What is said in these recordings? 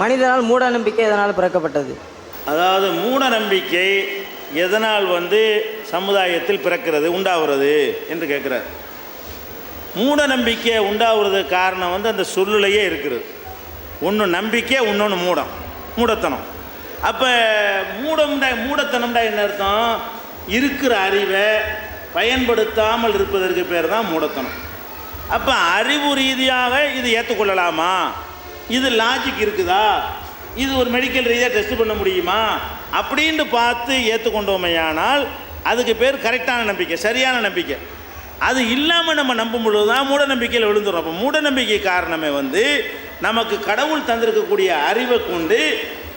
மனிதனால் மூட நம்பிக்கை எதனால் பிறக்கப்பட்டது? அதாவது மூட நம்பிக்கை எதனால் சமுதாயத்தில் பிறக்கிறது உண்டாகிறது என்று கேட்குறார். மூட நம்பிக்கை உண்டாகிறதுக்கு காரணம் அந்த சொல்லுலையே இருக்கிறது. ஒன்று நம்பிக்கை, இன்னொன்று மூடத்தனம். அப்போ மூடத்தனம்டா என்ன அர்த்தம்? இருக்கிற அறிவை பயன்படுத்தாமல் இருப்பதற்கு பேர் தான் மூடத்தனம். அப்போ அறிவு ரீதியாக இது ஏற்றுக்கொள்ளலாமா, இது லாஜிக் இருக்குதா, இது ஒரு மெடிக்கல் ரீதியாக டெஸ்ட் பண்ண முடியுமா அப்படின்ட்டு பார்த்து ஏற்றுக்கொண்டோமையானால் அதுக்கு பேர் கரெக்டான நம்பிக்கை, சரியான நம்பிக்கை. அது இல்லாமல் நம்ம நம்பும் பொழுது தான் மூட நம்பிக்கையில் விழுந்துடும். அப்போ மூட நம்பிக்கை காரணமே நமக்கு கடவுள் தந்திருக்கக்கூடிய அறிவை கொண்டு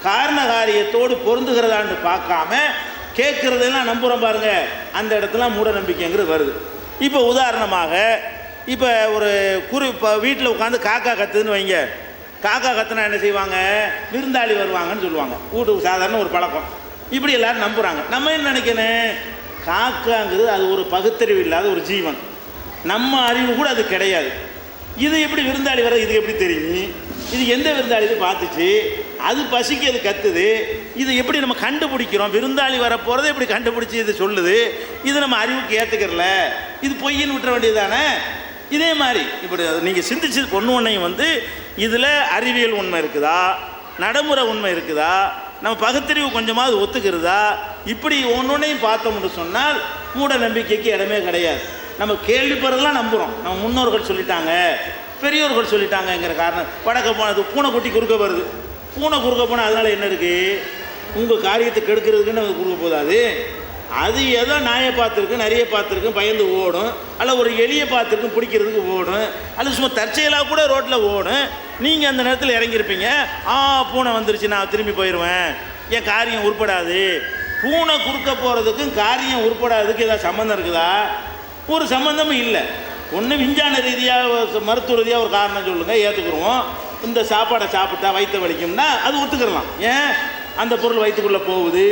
காரண காரியத்தோடு பொருந்துகிறதான்னு பார்க்காம கேட்குறதெல்லாம் நம்புகிறோம் பாருங்க, அந்த இடத்துல மூட நம்பிக்கைங்கிறது வருது. இப்போ உதாரணமாக இப்போ ஒரு இப்போ வீட்டில் உட்காந்து காக்கா கத்துதுன்னு வைங்க. காக்கா கத்துனா என்ன செய்வாங்க? விருந்தாளி வருவாங்கன்னு சொல்லுவாங்க. வீட்டுக்கு சாதாரண ஒரு பழக்கம். இப்படி எல்லாரும் நம்புகிறாங்க. நம்ம என்ன நினைக்கணும்? காக்காங்கிறது அது ஒரு பகுத்தறிவு இல்லாத ஒரு ஜீவன், நம்ம அறிவு கூட அது கிடையாது. இது எப்படி விருந்தாளி வர இதுக்கு எப்படி தெரியும்? இது எந்த விருந்தாளி பார்த்துச்சு, அது பசிக்கு அது கத்துது, இது எப்படி நம்ம கண்டுபிடிக்கிறோம்? விருந்தாளி வரப்போகிறத எப்படி கண்டுபிடிச்சி இது சொல்லுது? இது நம்ம அறிவுக்கு ஏற்றுக்கிறல, இது பொய்ன்னு விட்டுற வேண்டியது தானே. இதே மாதிரி இப்படி நீங்கள் சிந்திச்சு ஒன்றையும் இதில் அறிவியல் உண்மை இருக்குதா, நடைமுறை உண்மை இருக்குதா, நம்ம பகுத்தறிவு கொஞ்சமாவது ஒத்துக்கிறதா, இப்படி ஒன்றொன்னையும் பார்த்தோம்னு சொன்னால் மூட நம்பிக்கைக்கு இடமே கிடையாது. நம்ம கேள்விப்படுறதெல்லாம் நம்புகிறோம். நம்ம முன்னோர்கள் சொல்லிட்டாங்க, பெரியோர்கள் சொல்லிட்டாங்கங்கிற காரணம். வடக்க போனது பூனை குட்டி குறுக்க வருது. பூனை குறுக்க போனால் அதனால் என்ன இருக்குது? உங்கள் காரியத்தை கெடுக்கிறதுக்குன்னு அது குறுக்க போதாது. அது ஏதோ நாயை பார்த்துருக்கு, நிறைய பார்த்துருக்கு, பயந்து ஓடும். அல்ல ஒரு எலியை பார்த்துருக்கு, பிடிக்கிறதுக்கு ஓடும். அல்லது சும்மா தற்செயலாக கூட ரோட்டில் ஓடும். நீங்கள் அந்த நேரத்தில் இறங்கியிருப்பீங்க, பூனை வந்துருச்சு, நான் திரும்பி போயிடுவேன், என் காரியம் உருப்படாது. பூனை குறுக்க போகிறதுக்கும் காரியம் உருப்படாததுக்கு ஏதாவது சம்மந்தம் இருக்குதா? ஒரு சம்மந்தமும் இல்லை. ஒன்று விஞ்ஞான ரீதியாக மருத்துவ ரீதியாக ஒரு காரணம் சொல்லுங்கள், ஏற்றுக்குருவோம். இந்த சாப்பாடை சாப்பிட்டா வயிற்று வலிக்கும்னா அது ஒத்துக்கிறலாம். ஏன்? அந்த பொருள் வயிற்றுக்குள்ளே போகுது,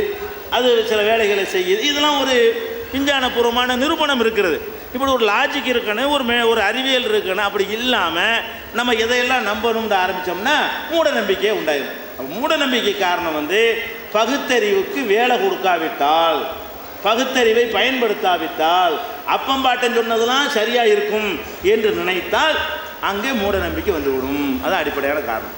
அது சில வேலைகளை செய்யுது, இதெல்லாம் ஒரு விஞ்ஞானபூர்வமான நிரூபணம் இருக்கிறது. இப்படி ஒரு லாஜிக் இருக்கணும், ஒரு அறிவியல் இருக்கணும். அப்படி இல்லாமல் நம்ம எதையெல்லாம் நம்பணும்னு ஆரம்பித்தோம்னா மூட நம்பிக்கையே உண்டாயிடும். மூட நம்பிக்கை காரணம் பகுத்தறிவுக்கு வேலை கொடுக்காவிட்டால், பகுத்தறிவை பயன்படுத்தாவிட்டால், அப்பம்பாட்டன் சொன்னதெல்லாம் சரியாக இருக்கும் என்று நினைத்தால் அங்கே மூட நம்பிக்கை வந்துவிடும். அது அடிப்படையான காரணம்.